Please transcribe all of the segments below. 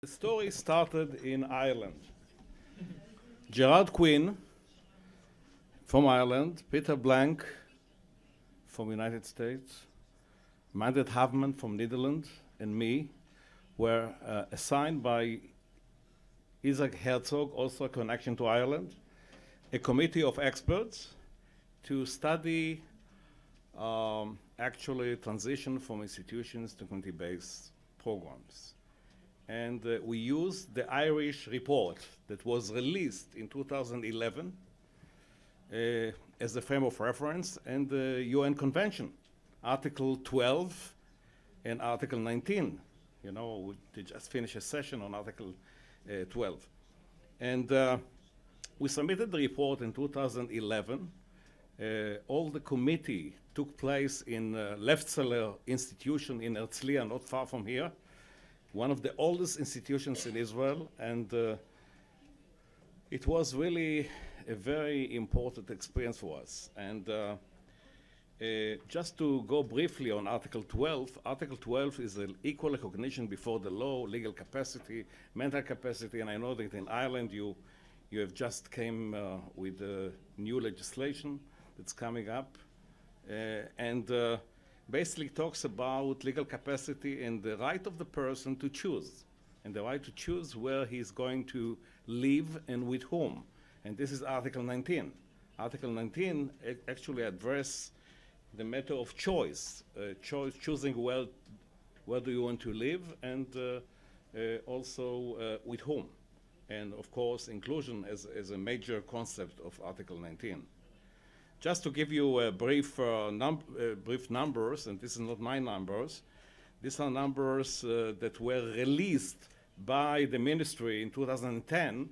The story started in Ireland. Gerard Quinn from Ireland, Peter Blank from United States, Mandet Havman from Netherlands, and me were assigned by Isaac Herzog, also a connection to Ireland, a committee of experts to study actually transition from institutions to community-based programs. And we used the Irish report that was released in 2011 as a frame of reference, and the UN Convention, Article 12 and Article 19. You know, they just finished a session on Article 12. And we submitted the report in 2011. All the committee took place in Lefzeller Institution in Herzliya, not far from here, one of the oldest institutions in Israel, and it was really a very important experience for us. And just to go briefly on Article 12, Article 12 is an equal recognition before the law, legal capacity, mental capacity, and I know that in Ireland you have just came with new legislation that's coming up, and basically talks about legal capacity and the right of the person to choose, and the right to choose where he's going to live and with whom. And this is Article 19. Article 19 actually addresses the matter of choice, choosing where do you want to live, and also with whom. And of course, inclusion as a major concept of Article 19. Just to give you a brief numbers, and this is not my numbers, these are numbers that were released by the ministry in 2010,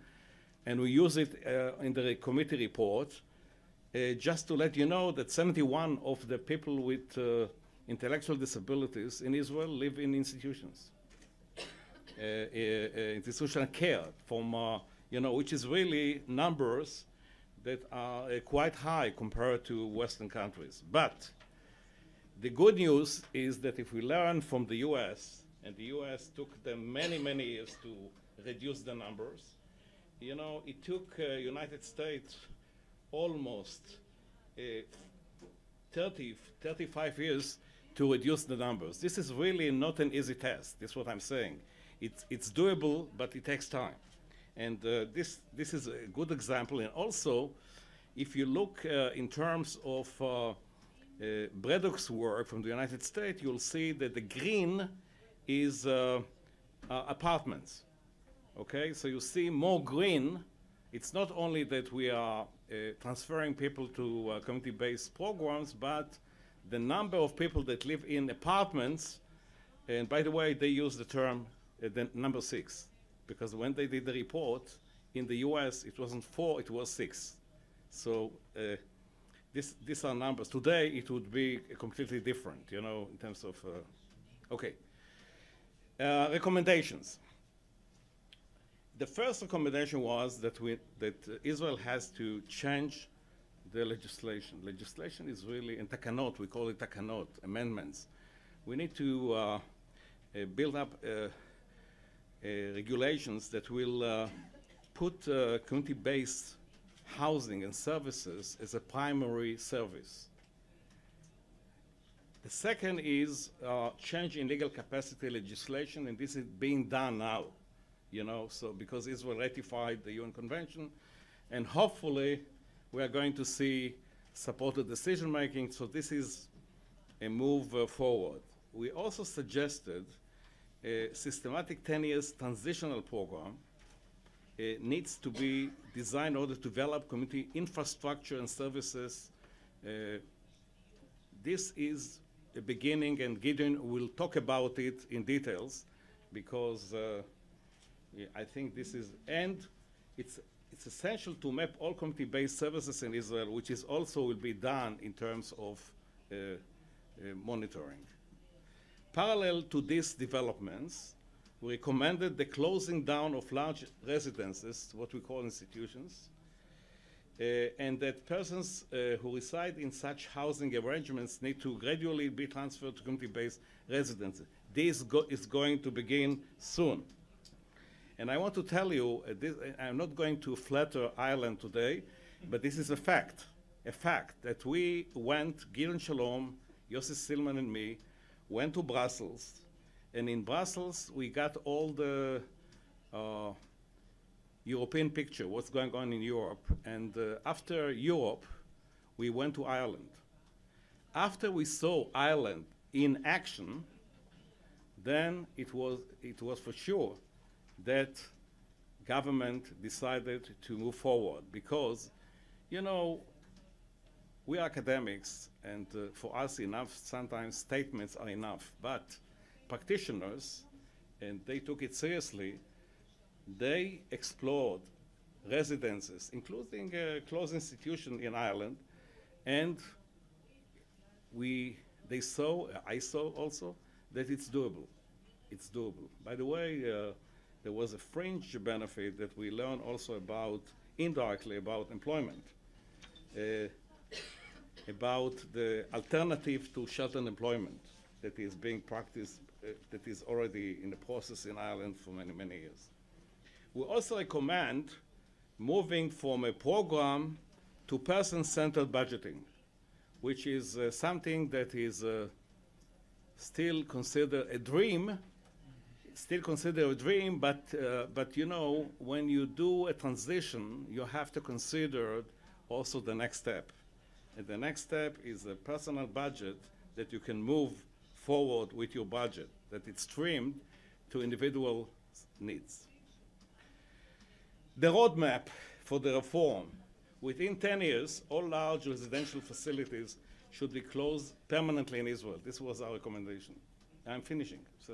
and we use it in the committee report, just to let you know that 71 of the people with intellectual disabilities in Israel live in institutions. Institutional care, from, you know, which is really numbers that are quite high compared to Western countries. But the good news is that if we learn from the US, and the US took them many, many years to reduce the numbers, you know, it took United States almost 35 years to reduce the numbers. This is really not an easy task. That's what I'm saying. It's doable, but it takes time. And this is a good example. And also, if you look in terms of Braddock's work from the United States, you'll see that the green is apartments. Okay, so you see more green. It's not only that we are transferring people to community-based programs, but the number of people that live in apartments, and by the way, they use the term the number 6. Because when they did the report in the US, it wasn't 4, it was 6. So these are numbers. Today, it would be completely different, you know, in terms of, okay. Recommendations. The first recommendation was that Israel has to change the legislation. Legislation is really, in takanot, we call it takanot, amendments. We need to build up regulations that will put community-based housing and services as a primary service. The second is change in legal capacity legislation, and this is being done now, you know, so because Israel ratified the UN Convention, and hopefully we are going to see supported decision-making, so this is a move forward. We also suggested a systematic 10 years transitional program needs to be designed in order to develop community infrastructure and services. This is a beginning, and Gideon will talk about it in details, because I think this is, and it's essential to map all community-based services in Israel, which is also will be done in terms of monitoring. Parallel to these developments, we recommended the closing down of large residences, what we call institutions, and that persons who reside in such housing arrangements need to gradually be transferred to community-based residences. This is going to begin soon. And I want to tell you, I'm not going to flatter Ireland today, but this is a fact that we went, Gil Shalom, Yossi Silman and me, went to Brussels, and in Brussels we got all the European picture, what's going on in Europe, and after Europe, we went to Ireland. After we saw Ireland in action, then it was for sure that government decided to move forward because, you know, we are academics, and for us enough, sometimes statements are enough, but practitioners, and they took it seriously, they explored residences, including a close institution in Ireland, and I saw also that it's doable. It's doable. By the way, there was a fringe benefit that we learned also about, indirectly, about employment, about the alternative to sheltered employment that is being practiced, that is already in the process in Ireland for many, many years. We also recommend moving from a program to person-centered budgeting, which is something that is still considered a dream, but you know, when you do a transition, you have to consider also the next step. And the next step is a personal budget that you can move forward with your budget, that it's trimmed to individual needs. The roadmap for the reform. Within 10 years, all large residential facilities should be closed permanently in Israel. This was our recommendation. I'm finishing. So,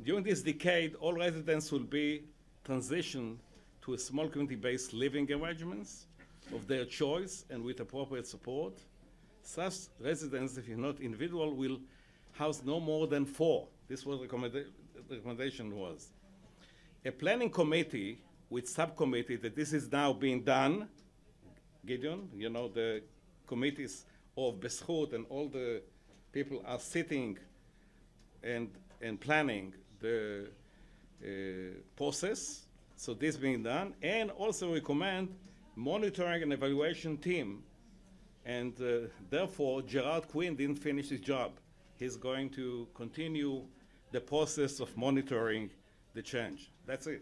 during this decade, all residents will be transitioned to a small community-based living arrangements of their choice and with appropriate support. Such residents, if you're not individual, will house no more than 4. This was the recommendation was. A planning committee with subcommittee that this is now being done, Gideon, you know, the committees of Beshut and all the people are sitting and planning the process, so this being done, and also recommend monitoring and evaluation team, and therefore Gerard Quinn didn't finish his job. He's going to continue the process of monitoring the change. That's it.